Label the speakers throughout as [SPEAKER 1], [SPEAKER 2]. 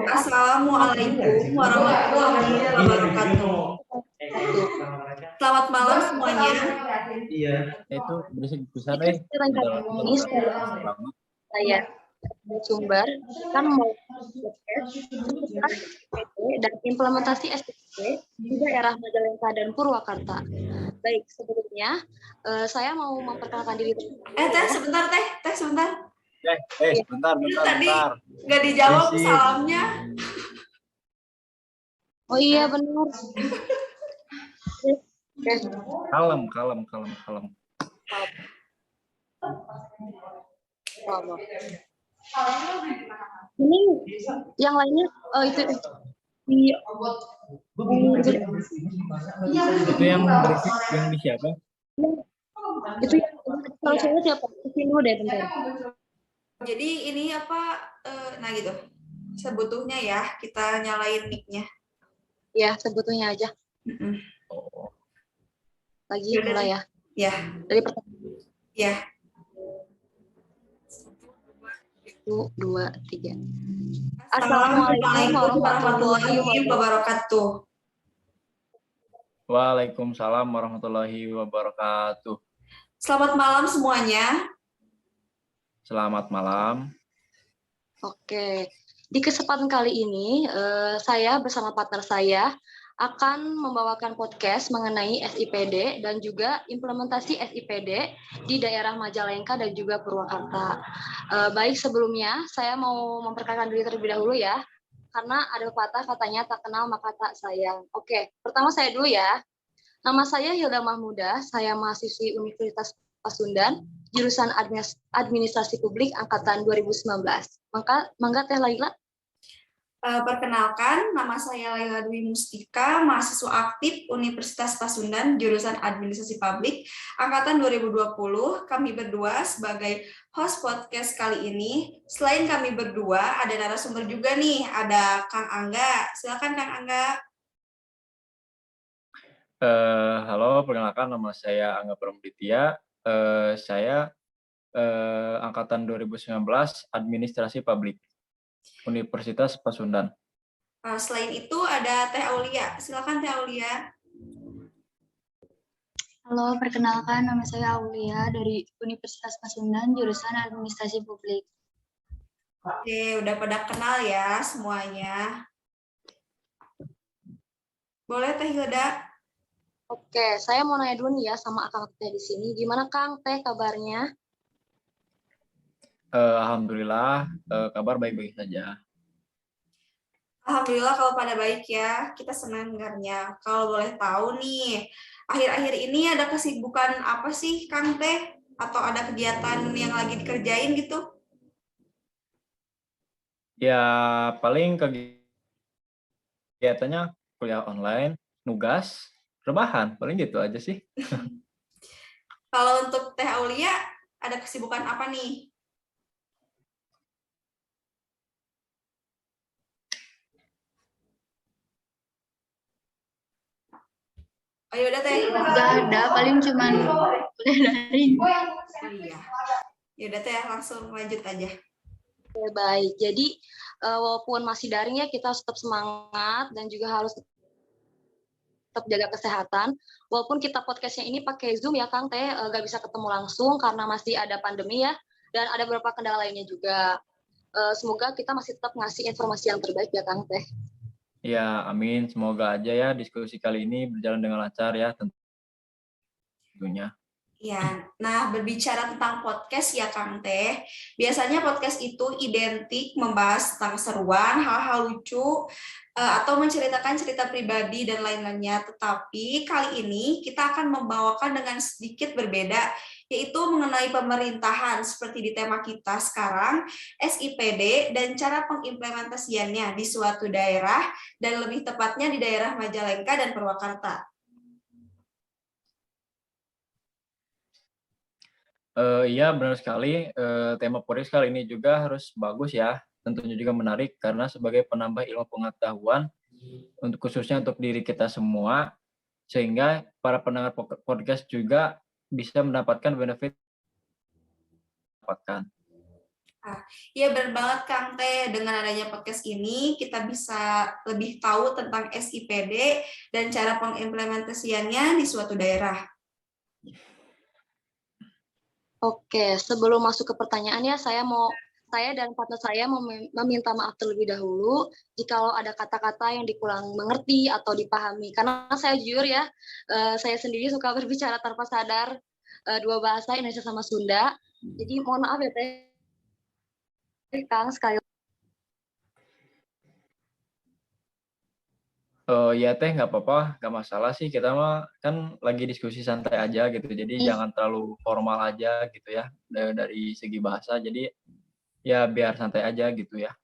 [SPEAKER 1] Assalamualaikum warahmatullahi wabarakatuh. Selamat malam semuanya.
[SPEAKER 2] Iya. Itu berisik besar deh.
[SPEAKER 3] Ini saya sumber kan mau dan implementasi SPP di daerah Majalengka dan Purwakarta. Baik, sebelumnya saya mau memperkenalkan diri.
[SPEAKER 1] Sebentar.
[SPEAKER 2] Bentar.
[SPEAKER 1] Tadi nggak dijawab salamnya.
[SPEAKER 3] Oh iya benar.
[SPEAKER 2] Kalem.
[SPEAKER 3] Ini yang lainnya itu
[SPEAKER 2] yang berisik yang di siapa?
[SPEAKER 3] Itu yang kalau saya siapa? Dulu deh bentar.
[SPEAKER 1] Jadi ini apa? Nah gitu. Sebutuhnya ya kita nyalain mic-nya.
[SPEAKER 3] Ya sebutunya aja. Lagi mulai ya.
[SPEAKER 1] Ya.
[SPEAKER 3] Dari pertama.
[SPEAKER 1] Ya.
[SPEAKER 3] 1, 2, 3.
[SPEAKER 1] Assalamualaikum warahmatullahi wabarakatuh.
[SPEAKER 2] Waalaikumsalam warahmatullahi wabarakatuh.
[SPEAKER 1] Selamat malam semuanya.
[SPEAKER 2] Selamat malam.
[SPEAKER 3] Oke, di kesempatan kali ini saya bersama partner saya akan membawakan podcast mengenai SIPD dan juga implementasi SIPD di daerah Majalengka dan juga Purwakarta. Baik, sebelumnya saya mau memperkenalkan diri terlebih dahulu ya, karena ada pepatah katanya tak kenal maka tak sayang. Oke, pertama saya dulu ya. Nama saya Hilda Mahmudah, saya mahasiswi Universitas Pasundan, jurusan Administrasi Publik angkatan 2019. Mangga Teh Laila.
[SPEAKER 1] Perkenalkan, nama saya Laila Dwi Mustika, mahasiswa aktif Universitas Pasundan, jurusan Administrasi Publik, angkatan 2020. Kami berdua sebagai host podcast kali ini. Selain kami berdua, ada narasumber juga nih, ada Kang Angga. Silakan Kang Angga.
[SPEAKER 2] Halo, perkenalkan nama saya Angga Pramuditya. Saya angkatan 2019 Administrasi Publik. Universitas Pasundan.
[SPEAKER 1] Selain itu ada Teh Aulia. Silakan Teh Aulia.
[SPEAKER 4] Halo, perkenalkan nama saya Aulia dari Universitas Pasundan, jurusan Administrasi Publik.
[SPEAKER 1] Oke, udah pada kenal ya semuanya. Boleh Teh Hilda?
[SPEAKER 3] Oke, saya mau nanya dulu nih ya sama Kang Teh di sini. Gimana Kang Teh kabarnya?
[SPEAKER 2] Alhamdulillah, kabar baik-baik saja.
[SPEAKER 1] Alhamdulillah kalau pada baik ya, kita senang dengarnya. Kalau boleh tahu nih, akhir-akhir ini ada kesibukan apa sih Kang Teh? Atau ada kegiatan yang lagi dikerjain gitu?
[SPEAKER 2] Ya, paling kegiatannya kuliah online, nugas, rebahan, paling gitu aja sih.
[SPEAKER 1] Kalau untuk Teh Aulia, ada kesibukan apa nih? Oh yaudah Teh.
[SPEAKER 4] Gak ada, paling cuman kuliah daring.
[SPEAKER 1] Oh iya. Yaudah Teh, langsung lanjut aja.
[SPEAKER 3] Oke, baik. Jadi walaupun masih daring ya, kita harus tetap semangat dan juga harus tetap jaga kesehatan. Walaupun kita podcastnya ini pakai Zoom ya Kang Teh, gak bisa ketemu langsung karena masih ada pandemi ya, dan ada beberapa kendala lainnya juga. Semoga kita masih tetap ngasih informasi yang terbaik ya Kang Teh.
[SPEAKER 2] Ya, amin. Semoga aja ya diskusi kali ini berjalan dengan lancar ya tentunya.
[SPEAKER 1] Ya, nah berbicara tentang podcast ya Kang Teh, biasanya podcast itu identik membahas tentang keseruan, hal-hal lucu, atau menceritakan cerita pribadi dan lain-lainnya. Tetapi kali ini kita akan membawakan dengan sedikit berbeda, yaitu mengenai pemerintahan seperti di tema kita sekarang, SIPD dan cara pengimplementasiannya di suatu daerah, dan lebih tepatnya di daerah Majalengka dan Purwakarta.
[SPEAKER 2] Iya, benar sekali. Tema podcast kali ini juga harus bagus ya. Tentunya juga menarik karena sebagai penambah ilmu pengetahuan khususnya untuk diri kita semua, sehingga para pendengar podcast juga bisa mendapatkan benefit.
[SPEAKER 1] Iya benar banget Kang Teh, dengan adanya podcast ini kita bisa lebih tahu tentang SIPD dan cara pengimplementasiannya di suatu daerah.
[SPEAKER 3] Oke, sebelum masuk ke pertanyaannya, saya dan partner saya mau meminta maaf terlebih dahulu jikalau ada kata-kata yang dikurang mengerti atau dipahami. Karena saya jujur ya, saya sendiri suka berbicara tanpa sadar dua bahasa Indonesia sama Sunda. Jadi mohon maaf ya Teh, Kang, sekali.
[SPEAKER 2] Ya Teh, nggak apa-apa, nggak masalah sih. Kita mah kan lagi diskusi santai aja gitu. Jadi jangan terlalu formal aja gitu ya dari segi bahasa. Jadi ya biar santai aja gitu ya.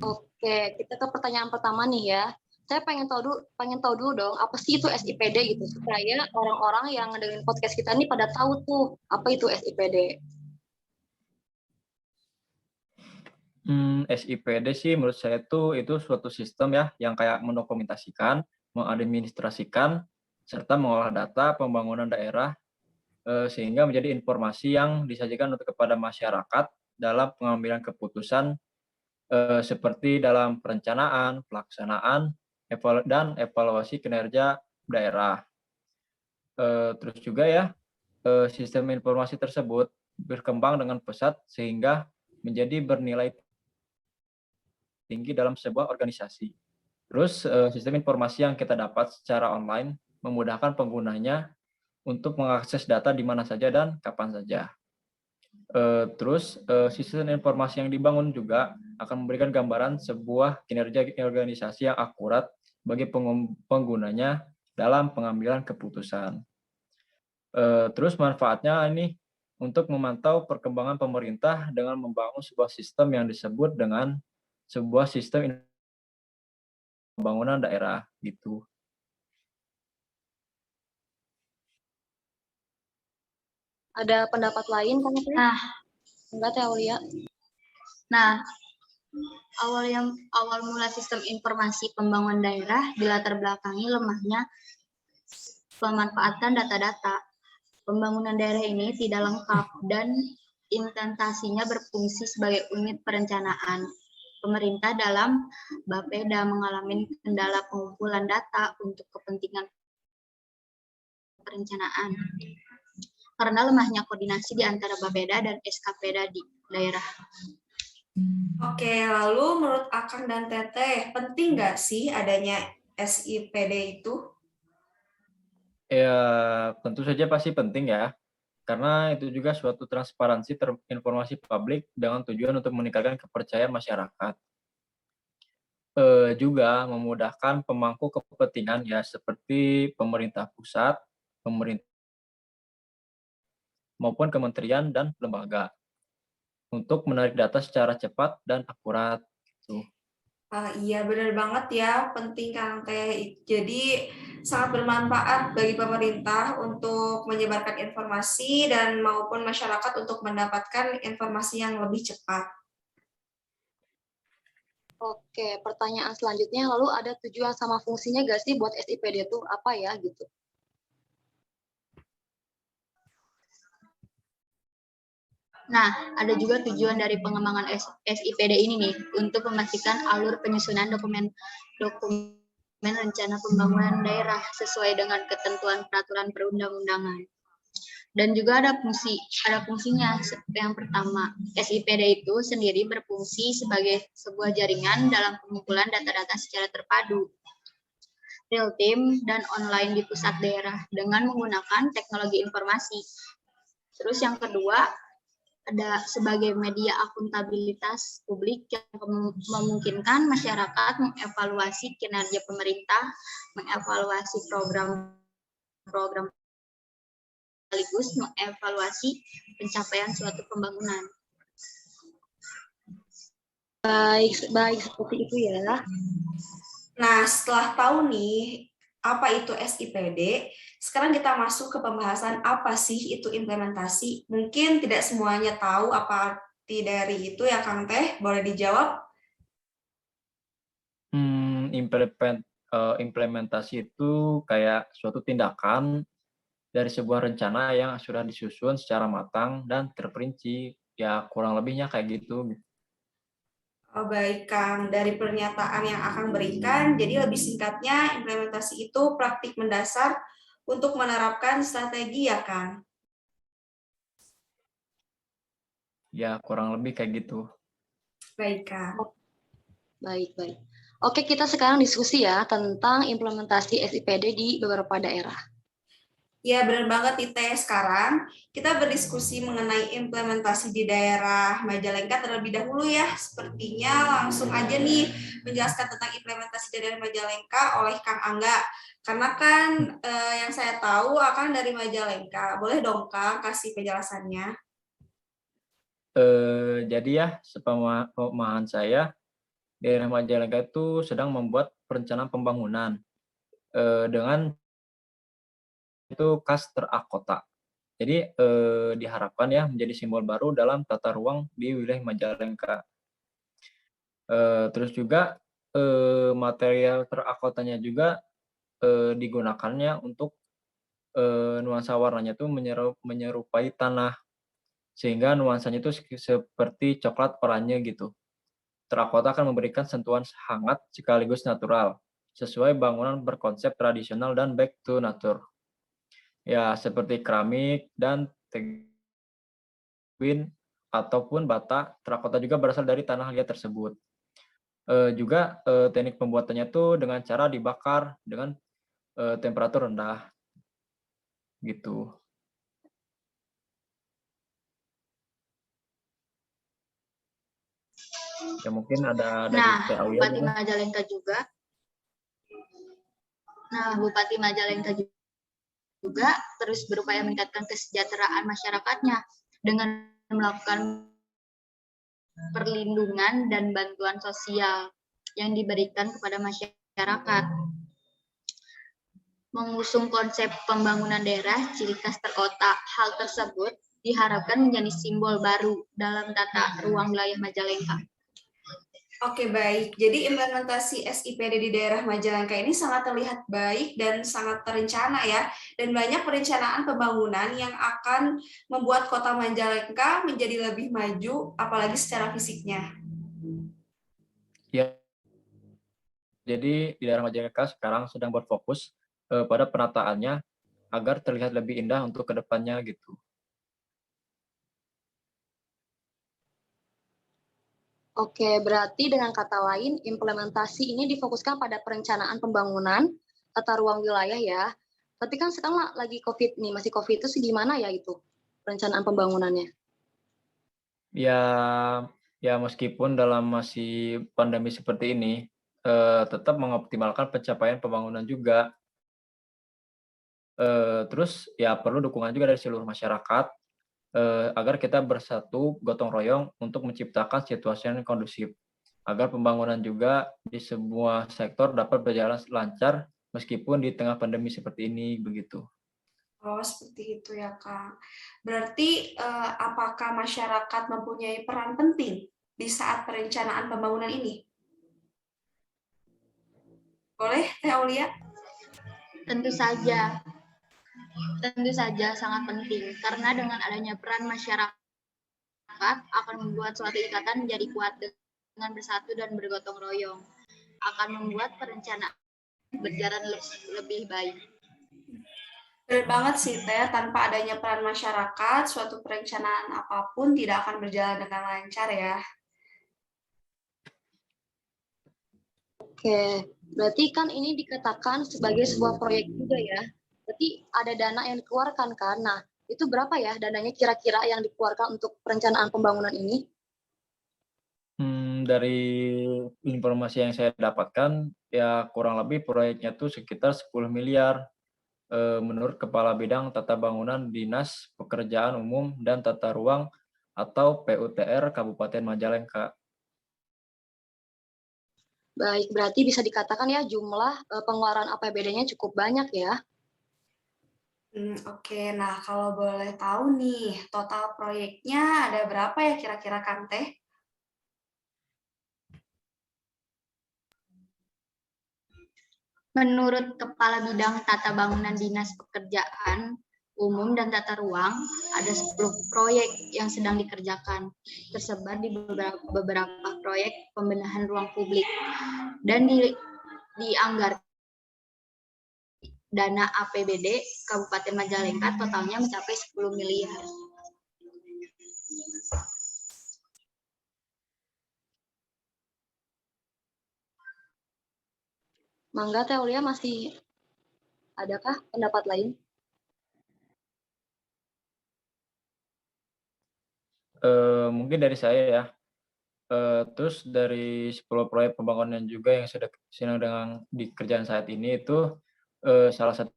[SPEAKER 3] Oke, kita ke pertanyaan pertama nih ya. Saya pengen tahu dulu dong, apa sih itu SIPD gitu, supaya orang-orang yang dengerin podcast kita nih pada tahu tuh apa itu SIPD.
[SPEAKER 2] SIPD sih menurut saya itu suatu sistem ya yang kayak mendokumentasikan, mengadministrasikan, serta mengolah data pembangunan daerah sehingga menjadi informasi yang disajikan untuk kepada masyarakat dalam pengambilan keputusan seperti dalam perencanaan, pelaksanaan, dan evaluasi kinerja daerah. Terus juga ya sistem informasi tersebut berkembang dengan pesat sehingga menjadi bernilai tinggi dalam sebuah organisasi. Terus sistem informasi yang kita dapat secara online memudahkan penggunanya untuk mengakses data di mana saja dan kapan saja. Terus sistem informasi yang dibangun juga akan memberikan gambaran sebuah kinerja organisasi yang akurat bagi penggunanya dalam pengambilan keputusan. Terus manfaatnya ini untuk memantau perkembangan pemerintah dengan membangun sebuah sistem yang disebut dengan sebuah sistem pembangunan daerah gitu.
[SPEAKER 3] Ada pendapat lain kan?
[SPEAKER 4] Nah,
[SPEAKER 3] Enggak Teh Aulia.
[SPEAKER 4] nah, awal mula sistem informasi pembangunan daerah dilatar belakangi lemahnya pemanfaatan data-data. Pembangunan daerah ini tidak lengkap dan implementasinya berfungsi sebagai unit perencanaan. Pemerintah dalam Bapeda mengalami kendala pengumpulan data untuk kepentingan perencanaan karena lemahnya koordinasi di antara Bapeda dan SKPD di daerah.
[SPEAKER 1] Oke, lalu menurut Akang dan Teteh, penting nggak sih adanya SIPD itu?
[SPEAKER 2] Ya, tentu saja pasti penting ya, karena itu juga suatu transparansi informasi publik dengan tujuan untuk meningkatkan kepercayaan masyarakat. Juga memudahkan pemangku kepentingan ya, seperti pemerintah pusat, pemerintah maupun kementerian dan lembaga untuk menarik data secara cepat dan akurat. Tuh.
[SPEAKER 1] Iya benar banget ya, penting Kang Teh. Jadi sangat bermanfaat bagi pemerintah untuk menyebarkan informasi dan maupun masyarakat untuk mendapatkan informasi yang lebih cepat.
[SPEAKER 3] Oke, pertanyaan selanjutnya, lalu ada tujuan sama fungsinya nggak sih buat SIPD itu apa ya gitu?
[SPEAKER 4] Nah, ada juga tujuan dari pengembangan SIPD ini nih, untuk memastikan alur penyusunan dokumen rencana pembangunan daerah sesuai dengan ketentuan peraturan perundang-undangan. Dan juga ada fungsinya. Yang pertama, SIPD itu sendiri berfungsi sebagai sebuah jaringan dalam pengumpulan data-data secara terpadu, real time dan online di pusat daerah dengan menggunakan teknologi informasi. Terus yang kedua, ada sebagai media akuntabilitas publik yang memungkinkan masyarakat mengevaluasi kinerja pemerintah, mengevaluasi program sekaligus mengevaluasi pencapaian suatu pembangunan.
[SPEAKER 3] Baik seperti itu ya.
[SPEAKER 1] Nah, setelah tahu nih apa itu SIPD, sekarang kita masuk ke pembahasan apa sih itu implementasi. Mungkin tidak semuanya tahu apa arti dari itu ya Kang Teh, boleh dijawab?
[SPEAKER 2] Implementasi itu kayak suatu tindakan dari sebuah rencana yang sudah disusun secara matang dan terperinci. Ya kurang lebihnya kayak gitu.
[SPEAKER 1] Oh, baik, Kang. Dari pernyataan yang akan berikan, jadi lebih singkatnya, implementasi itu praktik mendasar untuk menerapkan strategi ya, Kang?
[SPEAKER 2] Ya kurang lebih kayak gitu.
[SPEAKER 1] Baik, Kang.
[SPEAKER 3] Baik, baik. Oke, kita sekarang diskusi ya tentang implementasi SIPD di beberapa daerah.
[SPEAKER 1] Ya, benar banget nih Teh. Sekarang kita berdiskusi mengenai implementasi di daerah Majalengka terlebih dahulu ya. Sepertinya langsung aja nih menjelaskan tentang implementasi di daerah Majalengka oleh Kang Angga. Karena kan yang saya tahu akan dari Majalengka. Boleh dong Kang kasih penjelasannya?
[SPEAKER 2] Jadi ya, sepemahaman saya, daerah Majalengka itu sedang membuat perencanaan pembangunan dengan itu Cluster A kota. Jadi diharapkan ya menjadi simbol baru dalam tata ruang di wilayah Majalengka. Terus juga material terakotanya juga digunakannya untuk nuansa warnanya tuh menyerupai tanah, sehingga nuansanya itu seperti coklat oranye gitu. Terakota akan memberikan sentuhan hangat sekaligus natural, sesuai bangunan berkonsep tradisional dan back to nature. Ya, seperti keramik dan teguin ataupun bata, terakota juga berasal dari tanah liat tersebut. Juga teknik pembuatannya tuh dengan cara dibakar dengan temperatur rendah, gitu. Ya mungkin ada dari
[SPEAKER 4] Nah,
[SPEAKER 2] Teh Aulia
[SPEAKER 4] Bupati
[SPEAKER 2] juga.
[SPEAKER 4] Majalengka juga. Nah, Bupati Majalengka juga terus berupaya meningkatkan kesejahteraan masyarakatnya dengan melakukan perlindungan dan bantuan sosial yang diberikan kepada masyarakat. Mengusung konsep pembangunan daerah ciri khas terkota. Hal tersebut diharapkan menjadi simbol baru dalam tata ruang wilayah Majalengka.
[SPEAKER 1] Oke, baik. Jadi implementasi SIPD di daerah Majalengka ini sangat terlihat baik dan sangat terencana ya. Dan banyak perencanaan pembangunan yang akan membuat kota Majalengka menjadi lebih maju, apalagi secara fisiknya.
[SPEAKER 2] Ya, jadi di daerah Majalengka sekarang sedang berfokus pada penataannya agar terlihat lebih indah untuk kedepannya gitu.
[SPEAKER 3] Oke, berarti dengan kata lain, implementasi ini difokuskan pada perencanaan pembangunan, tata ruang wilayah ya. Tapi kan sekarang lagi COVID nih, masih COVID itu gimana ya itu perencanaan pembangunannya?
[SPEAKER 2] Ya, ya meskipun dalam masih pandemi seperti ini, tetap mengoptimalkan pencapaian pembangunan juga. Terus ya perlu dukungan juga dari seluruh masyarakat agar kita bersatu gotong royong untuk menciptakan situasi yang kondusif, agar pembangunan juga di semua sektor dapat berjalan lancar meskipun di tengah pandemi seperti ini, begitu.
[SPEAKER 1] Oh, seperti itu ya, Kang. Berarti apakah masyarakat mempunyai peran penting di saat perencanaan pembangunan ini? Boleh, Teh Aulia?
[SPEAKER 4] Tentu saja sangat penting karena dengan adanya peran masyarakat akan membuat suatu ikatan menjadi kuat dengan bersatu dan bergotong royong, akan membuat perencanaan berjalan lebih baik.
[SPEAKER 1] Benar banget sih, Teh. Tanpa adanya peran masyarakat, suatu perencanaan apapun tidak akan berjalan dengan lancar ya.
[SPEAKER 3] Oke, berarti kan ini dikatakan sebagai sebuah proyek juga ya. Berarti ada dana yang dikeluarkan kan? Nah, itu berapa ya dananya kira-kira yang dikeluarkan untuk perencanaan pembangunan ini?
[SPEAKER 2] Dari informasi yang saya dapatkan, ya kurang lebih proyeknya tuh sekitar 10 miliar, menurut Kepala Bidang Tata Bangunan Dinas Pekerjaan Umum dan Tata Ruang atau PUTR Kabupaten Majalengka.
[SPEAKER 3] Baik, berarti bisa dikatakan ya jumlah pengeluaran APBD-nya cukup banyak ya.
[SPEAKER 1] Oke, nah kalau boleh tahu nih, total proyeknya ada berapa ya kira-kira, Kang Teh?
[SPEAKER 4] Menurut Kepala Bidang Tata Bangunan Dinas Pekerjaan umum dan tata ruang, ada 10 proyek yang sedang dikerjakan, tersebar di beberapa proyek pembenahan ruang publik, dan dianggarkan dana APBD Kabupaten Majalengka totalnya mencapai 10 miliar.
[SPEAKER 3] Mangga Teh Aulia, masih adakah pendapat lain?
[SPEAKER 2] Mungkin dari saya ya. Terus dari 10 proyek pembangunan juga yang sedang dikerjakan saat ini itu salah satu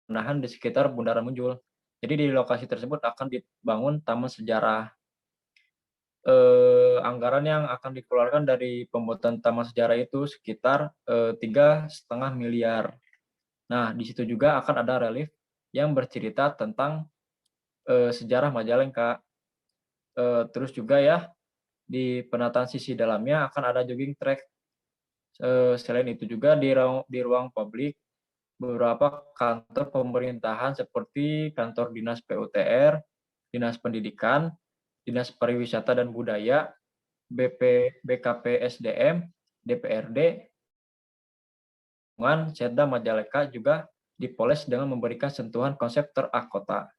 [SPEAKER 2] penahan di sekitar Bundaran Munjul. Jadi di lokasi tersebut akan dibangun taman sejarah. Anggaran yang akan dikeluarkan dari pembuatan taman sejarah itu sekitar 3,5 miliar. Nah, di situ juga akan ada relief yang bercerita tentang sejarah Majalengka. Terus juga ya, di penataan sisi dalamnya akan ada jogging track. Selain itu juga di ruang publik, beberapa kantor pemerintahan seperti kantor Dinas PUTR, Dinas Pendidikan, Dinas Pariwisata dan Budaya, BKP SDM, DPRD, Setda Majalengka juga dipoles dengan memberikan sentuhan konsep terakota.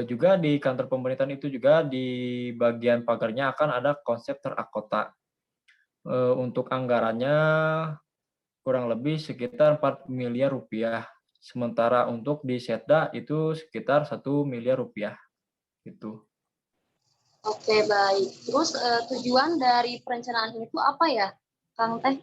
[SPEAKER 2] Juga di kantor pemerintahan itu juga di bagian pagarnya akan ada konsep terakota. Untuk anggarannya kurang lebih sekitar 4 miliar rupiah. Sementara untuk di Setda itu sekitar 1 miliar rupiah. Gitu.
[SPEAKER 3] Oke, baik. Terus tujuan dari perencanaan itu apa ya, Kang Teh?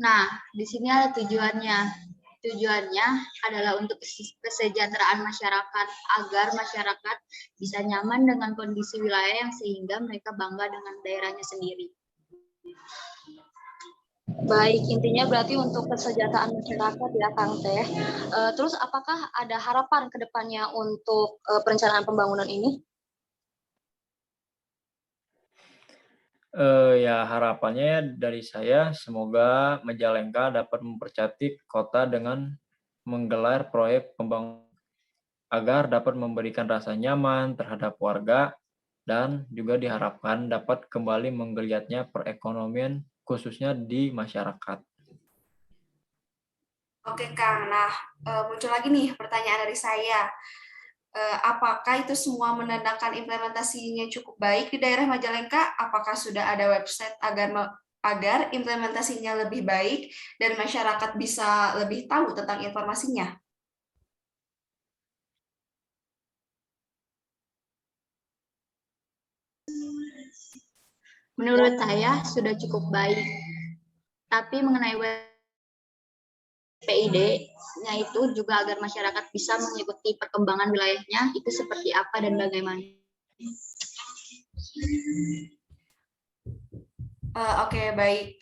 [SPEAKER 4] Nah, di sini ada tujuannya. Tujuannya adalah untuk kesejahteraan masyarakat, agar masyarakat bisa nyaman dengan kondisi wilayah yang sehingga mereka bangga dengan daerahnya sendiri.
[SPEAKER 3] Baik, intinya berarti untuk kesejahteraan masyarakat ya, Kang Teh. Terus apakah ada harapan ke depannya untuk perencanaan pembangunan ini?
[SPEAKER 2] Ya harapannya dari saya semoga Majalengka dapat mempercantik kota dengan menggelar proyek pembangunan agar dapat memberikan rasa nyaman terhadap warga dan juga diharapkan dapat kembali menggeliatnya perekonomian khususnya di masyarakat.
[SPEAKER 1] Oke, Kang. Nah, muncul lagi nih pertanyaan dari saya. Apakah itu semua menandakan implementasinya cukup baik di daerah Majalengka? Apakah sudah ada website agar implementasinya lebih baik dan masyarakat bisa lebih tahu tentang informasinya?
[SPEAKER 4] Menurut saya sudah cukup baik. Tapi mengenai PID-nya itu juga agar masyarakat bisa mengikuti perkembangan wilayahnya itu seperti apa dan bagaimana.
[SPEAKER 1] Oke, baik.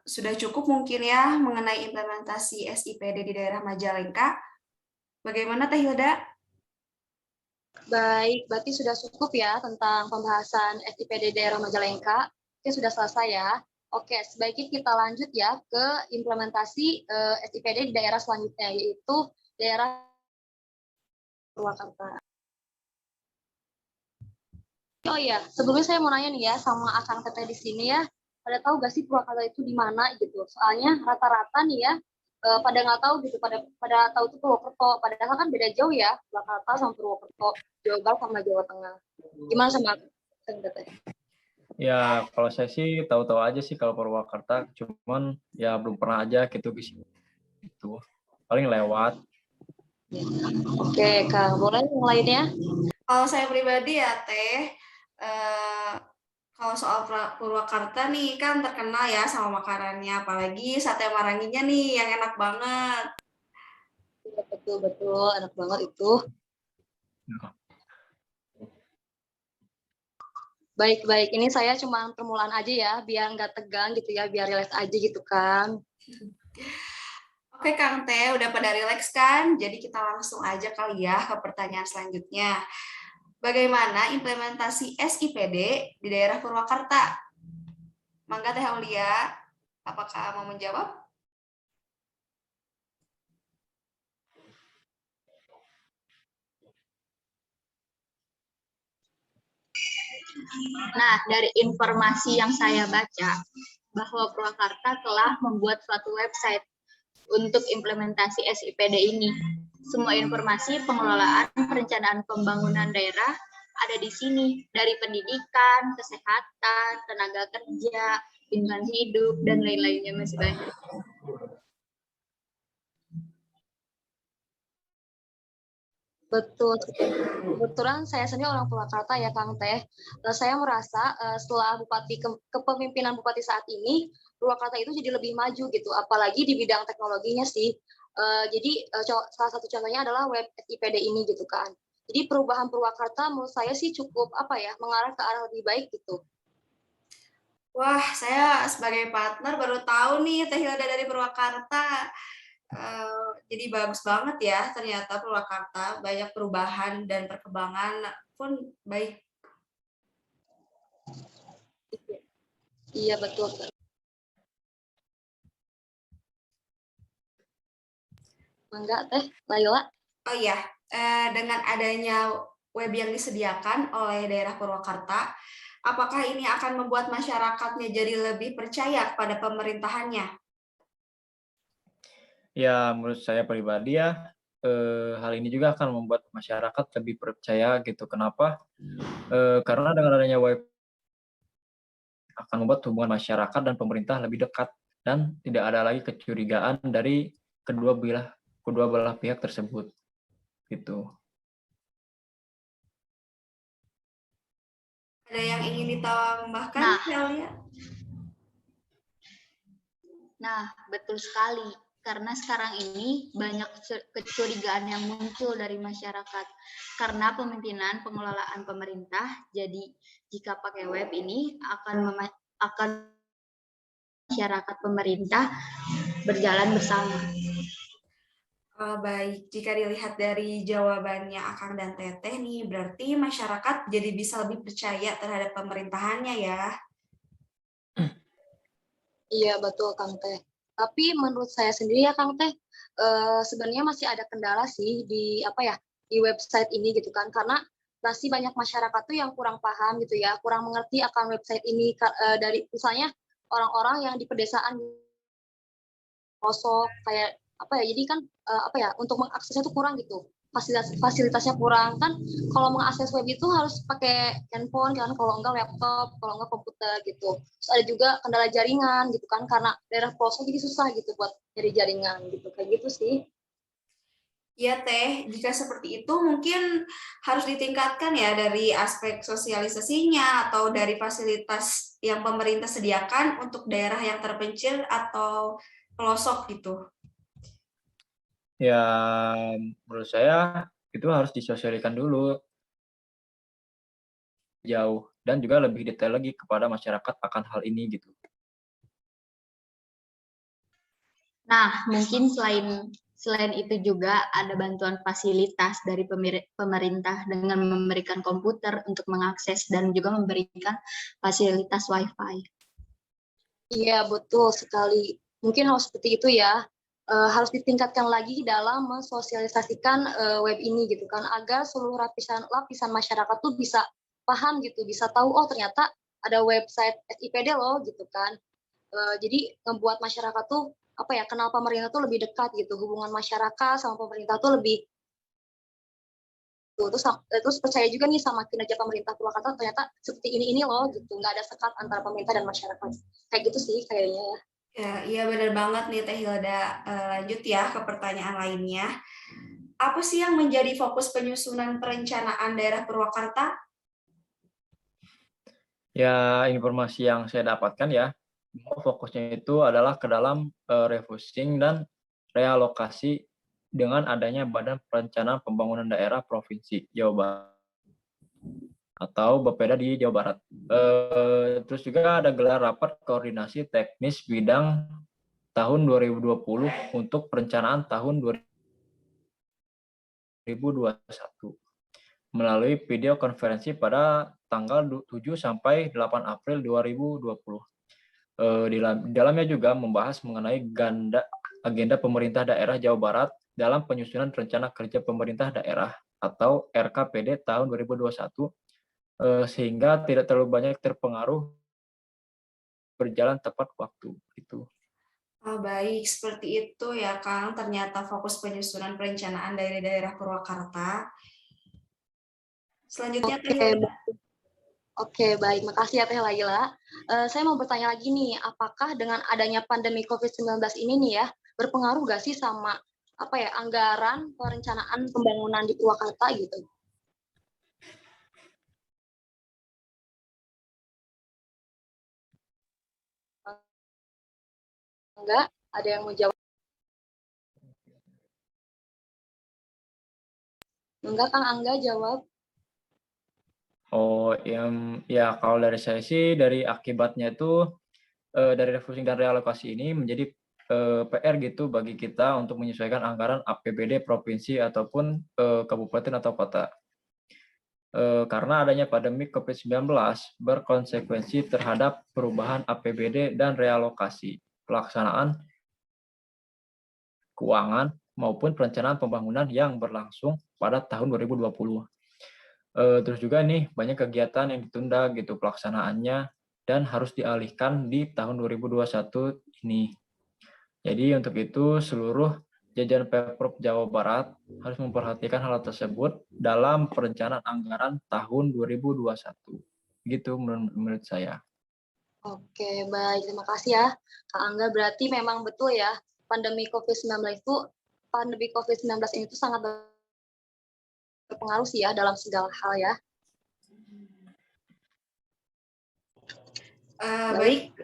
[SPEAKER 1] Sudah cukup mungkin ya mengenai implementasi SIPD di daerah Majalengka. Bagaimana Teh Hilda?
[SPEAKER 3] Baik, berarti sudah cukup ya tentang pembahasan SIPD daerah Majalengka. Oke, sudah selesai ya. Oke, sebaiknya kita lanjut ya ke implementasi SIPD di daerah selanjutnya, yaitu daerah Purwakarta. Oh iya, sebelumnya saya mau nanya nih ya sama Akang Teteh di sini ya. Pada tahu gak sih Purwakarta itu di mana gitu? Soalnya rata-rata nih ya pada nggak tahu gitu, pada tahu itu Purwokerto. Padahal kan beda jauh ya Purwakarta sama Purwokerto, Jawa Barat sama Jawa Tengah. Gimana sama Akang Teteh?
[SPEAKER 2] Ya kalau saya sih tahu-tahu aja sih kalau Purwakarta, cuman ya belum pernah aja gitu ke sini. Gitu. Paling lewat.
[SPEAKER 3] Oke, Kang, boleh yang lainnya?
[SPEAKER 1] Kalau saya pribadi ya Teh, kalau soal Purwakarta nih kan terkenal ya sama makanannya, apalagi sate maranginya nih yang enak banget.
[SPEAKER 3] Betul, enak banget itu. Baik, ini saya cuma permulaan aja ya, biar nggak tegang gitu ya, biar relax aja gitu kan.
[SPEAKER 1] Oke Kang Teh, udah pada relax kan? Jadi kita langsung aja kali ya ke pertanyaan selanjutnya. Bagaimana implementasi SIPD di daerah Purwakarta? Mangga Teh Aulia, apakah mau menjawab?
[SPEAKER 4] Nah, dari informasi yang saya baca, bahwa Purwakarta telah membuat suatu website untuk implementasi SIPD ini. Semua informasi pengelolaan perencanaan pembangunan daerah ada di sini, dari pendidikan, kesehatan, tenaga kerja, lingkungan hidup, dan lain-lainnya masih banyak.
[SPEAKER 3] Betul. Kebetulan saya sendiri orang Purwakarta ya Kang Teh. Saya merasa setelah kepemimpinan Bupati saat ini, Purwakarta itu jadi lebih maju gitu, apalagi di bidang teknologinya sih. Jadi salah satu contohnya adalah web SIPD ini gitu kan. Jadi perubahan Purwakarta menurut saya sih cukup mengarah ke arah lebih baik gitu.
[SPEAKER 1] Wah, saya sebagai partner baru tahu nih Teh Hilda dari Purwakarta. Jadi bagus banget ya ternyata Purwakarta, banyak perubahan dan perkembangan pun baik.
[SPEAKER 3] Iya betul. Mangga Teh Laila.
[SPEAKER 1] Oh iya, dengan adanya web yang disediakan oleh daerah Purwakarta, apakah ini akan membuat masyarakatnya jadi lebih percaya kepada pemerintahannya?
[SPEAKER 2] Ya, menurut saya pribadi ya, hal ini juga akan membuat masyarakat lebih percaya gitu. Kenapa? Karena dengan adanya web akan membuat hubungan masyarakat dan pemerintah lebih dekat dan tidak ada lagi kecurigaan dari kedua belah pihak tersebut gitu.
[SPEAKER 1] Ada yang ingin ditambahkan, Celia?
[SPEAKER 4] Nah, betul sekali. Karena sekarang ini banyak kecurigaan yang muncul dari masyarakat. Karena pemimpinan pengelolaan pemerintah, jadi jika pakai web ini akan masyarakat pemerintah berjalan bersama.
[SPEAKER 1] Baik, jika dilihat dari jawabannya Akang dan Teteh nih, berarti masyarakat jadi bisa lebih percaya terhadap pemerintahannya ya.
[SPEAKER 3] Iya betul Kang Teh. Tapi menurut saya sendiri ya Kang Teh, sebenarnya masih ada kendala sih di website ini gitu kan, karena masih banyak masyarakat tuh yang kurang paham gitu ya, kurang mengerti akan website ini dari misalnya orang-orang yang di pedesaan pelosok kayak jadi kan untuk mengaksesnya tuh kurang gitu, fasilitasnya kurang kan. Kalau mengakses web itu harus pakai handphone kan, kalau enggak laptop, kalau enggak komputer gitu. Terus ada juga kendala jaringan gitu kan, karena daerah pelosok jadi susah gitu buat nyari jaringan gitu, kayak gitu sih.
[SPEAKER 1] Ya Teh, jika seperti itu mungkin harus ditingkatkan ya dari aspek sosialisasinya atau dari fasilitas yang pemerintah sediakan untuk daerah yang terpencil atau pelosok gitu.
[SPEAKER 2] Ya, menurut saya itu harus disosialisasikan dulu jauh dan juga lebih detail lagi kepada masyarakat akan hal ini gitu.
[SPEAKER 4] Nah, mungkin selain itu juga ada bantuan fasilitas dari pemerintah dengan memberikan komputer untuk mengakses dan juga memberikan fasilitas Wi-Fi.
[SPEAKER 3] Iya betul sekali, mungkin harus seperti itu ya. Harus ditingkatkan lagi dalam mensosialisasikan web ini gitu kan, agar seluruh lapisan masyarakat tuh bisa paham gitu, bisa tahu oh ternyata ada website SIPD loh gitu kan. Jadi ngebuat masyarakat tuh kenal pemerintah tuh lebih dekat gitu, hubungan masyarakat sama pemerintah tuh lebih tuh. Terus percaya juga nih sama kinerja pemerintah Purwakarta, ternyata seperti ini loh gitu, nggak ada sekat antara pemerintah dan masyarakat, kayak gitu sih kayaknya ya.
[SPEAKER 1] Ya, iya benar banget nih Teh Hilda. Lanjut ya ke pertanyaan lainnya. Apa sih yang menjadi fokus penyusunan perencanaan daerah Purwakarta?
[SPEAKER 2] Ya, informasi yang saya dapatkan ya, fokusnya itu adalah ke dalam refocusing dan realokasi dengan adanya Badan Perencanaan Pembangunan Daerah Provinsi Jawa Barat atau Bapeda di Jawa Barat. Terus juga ada gelar rapat koordinasi teknis bidang tahun 2020 untuk perencanaan tahun 2021 melalui video konferensi pada tanggal 7 sampai 8 April 2020. Di dalamnya juga membahas mengenai agenda pemerintah daerah Jawa Barat dalam penyusunan rencana kerja pemerintah daerah atau RKPD tahun 2021, sehingga tidak terlalu banyak terpengaruh berjalan tepat waktu gitu.
[SPEAKER 1] Baik, seperti itu ya Kang. Ternyata fokus penyusunan perencanaan dari daerah Purwakarta. Selanjutnya Teh Laila.
[SPEAKER 3] Oke, baik. Makasih ya Teh Laila. Saya mau bertanya lagi nih, apakah dengan adanya pandemi COVID-19 ini nih ya, berpengaruh nggak sih sama anggaran perencanaan pembangunan di Purwakarta gitu? Enggak? Ada yang mau jawab? Enggak, Kang Angga jawab.
[SPEAKER 2] Oh, ya kalau dari saya sih dari akibatnya itu dari refocusing dan realokasi ini menjadi PR gitu bagi kita untuk menyesuaikan anggaran APBD provinsi ataupun kabupaten atau kota. Karena adanya pandemi COVID-19 berkonsekuensi terhadap perubahan APBD dan realokasi, pelaksanaan keuangan maupun perencanaan pembangunan yang berlangsung pada tahun 2020. Terus juga nih banyak kegiatan yang ditunda gitu pelaksanaannya dan harus dialihkan di tahun 2021 ini. Jadi untuk itu seluruh jajaran Pemprov Jawa Barat harus memperhatikan hal tersebut dalam perencanaan anggaran tahun 2021. Gitu menurut saya.
[SPEAKER 3] Oke, baik. Terima kasih ya, Kak Angga. Berarti memang betul ya, pandemi COVID-19 ini tuh sangat berpengaruh sih ya dalam segala hal ya.
[SPEAKER 1] Baik,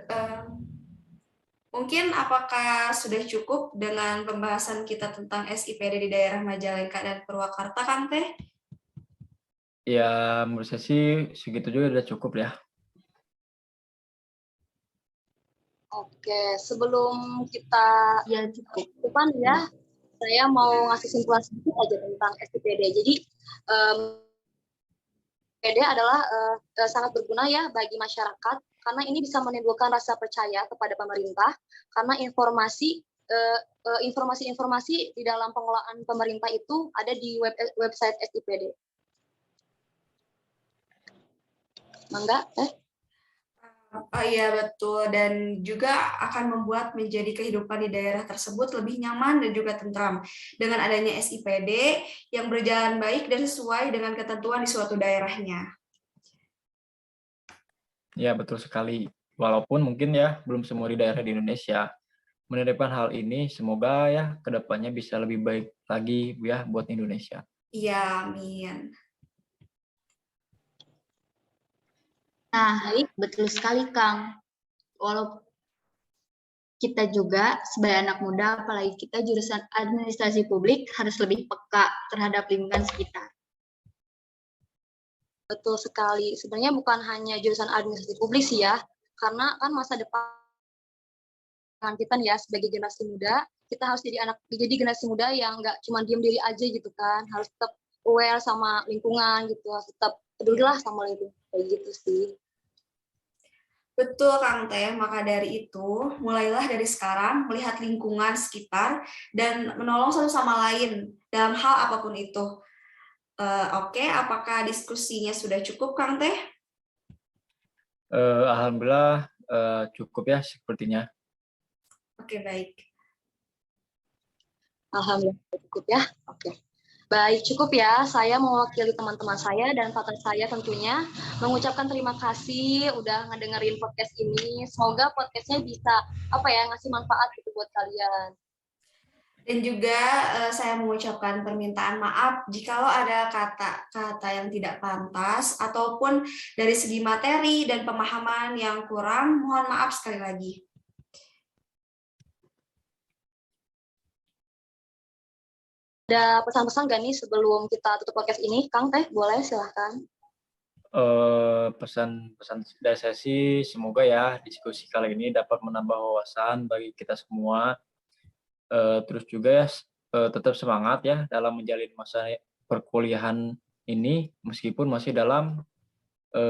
[SPEAKER 1] mungkin apakah sudah cukup dengan pembahasan kita tentang SIPD di daerah Majalengka dan Purwakarta, Kang Teh?
[SPEAKER 2] Ya, menurut saya sih segitu juga udah cukup ya.
[SPEAKER 3] Oke, sebelum kita
[SPEAKER 4] Ya, cukup.
[SPEAKER 3] depan ya, saya mau ngasih simpulan sedikit aja tentang SIPD. Jadi, SIPD adalah sangat berguna ya bagi masyarakat karena ini bisa menimbulkan rasa percaya kepada pemerintah karena informasi-informasi di dalam pengelolaan pemerintah itu ada di website SIPD. Mangga,
[SPEAKER 1] Iya betul, dan juga akan membuat menjadi kehidupan di daerah tersebut lebih nyaman dan juga tentram dengan adanya SIPD yang berjalan baik dan sesuai dengan ketentuan di suatu daerahnya.
[SPEAKER 2] Ya, betul sekali. Walaupun mungkin ya belum semua di daerah di Indonesia menerapkan hal ini, semoga ya kedepannya bisa lebih baik lagi ya buat Indonesia.
[SPEAKER 1] Iya, amin.
[SPEAKER 4] Nah, betul sekali, Kang. Walaupun kita juga sebagai anak muda, apalagi kita jurusan administrasi publik, harus lebih peka terhadap lingkungan sekitar.
[SPEAKER 3] betul sekali. Sebenarnya bukan hanya jurusan administrasi publik sih ya, karena kan masa depan kita nih ya sebagai generasi muda, kita harus jadi generasi muda yang nggak cuma diem diri aja gitu kan, harus tetap aware sama lingkungan gitu, harus tetap pedulilah sama lingkungan kayak gitu sih.
[SPEAKER 1] Betul, Kang Teh. Maka dari itu, mulailah dari sekarang melihat lingkungan sekitar dan menolong satu sama lain dalam hal apapun itu. Oke, apakah diskusinya sudah cukup, Kang Teh?
[SPEAKER 2] Alhamdulillah cukup ya sepertinya.
[SPEAKER 1] Oke, baik.
[SPEAKER 3] Alhamdulillah cukup ya. Oke. Baik, cukup ya. Saya mewakili teman-teman saya dan partner saya tentunya mengucapkan terima kasih udah ngedengerin podcast ini. Semoga podcastnya bisa ngasih manfaat gitu buat kalian.
[SPEAKER 1] Dan juga saya mengucapkan permintaan maaf jikalau ada kata-kata yang tidak pantas ataupun dari segi materi dan pemahaman yang kurang, mohon maaf sekali lagi.
[SPEAKER 3] Ada pesan-pesan gak nih sebelum kita tutup podcast ini? Kang Teh, boleh silahkan.
[SPEAKER 2] Pesan-pesan dari saya sih semoga ya diskusi kali ini dapat menambah wawasan bagi kita semua. Terus juga ya tetap semangat ya dalam menjalin masa perkuliahan ini meskipun masih dalam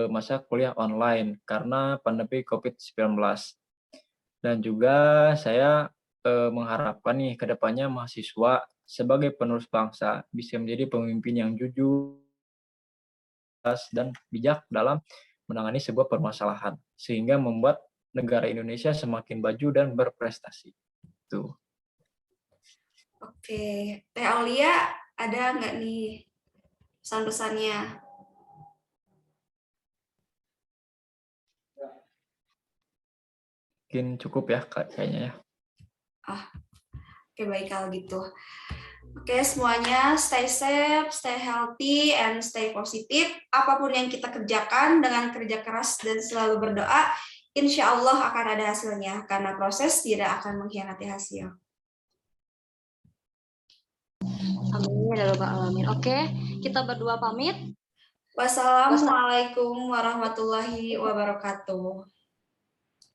[SPEAKER 2] masa kuliah online karena pandemi COVID-19. Dan juga saya mengharapkan nih ke depannya mahasiswa sebagai penerus bangsa bisa menjadi pemimpin yang jujur dan bijak dalam menangani sebuah permasalahan sehingga membuat negara Indonesia semakin maju dan berprestasi. Tuh.
[SPEAKER 1] Oke, Teh Aulia ada nggak nih pesan-pesannya?
[SPEAKER 2] Mungkin cukup ya kayaknya ya.
[SPEAKER 1] Oke, baik kalau gitu. Oke, semuanya stay safe, stay healthy, and stay positif. Apapun yang kita kerjakan dengan kerja keras dan selalu berdoa, insya Allah akan ada hasilnya, karena proses tidak akan mengkhianati hasil.
[SPEAKER 3] Amin ya rabbal alamin. Oke, kita berdua pamit.
[SPEAKER 1] Wassalamualaikum warahmatullahi wabarakatuh.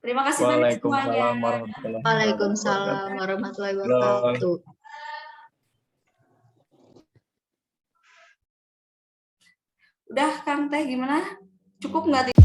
[SPEAKER 1] Terima kasih banyak semuanya.
[SPEAKER 2] Waalaikumsalam warahmatullahi wabarakatuh.
[SPEAKER 4] Waalaikumsalam warahmatullahi wabarakatuh.
[SPEAKER 1] Udah, Kang Teh, gimana? Cukup nggak?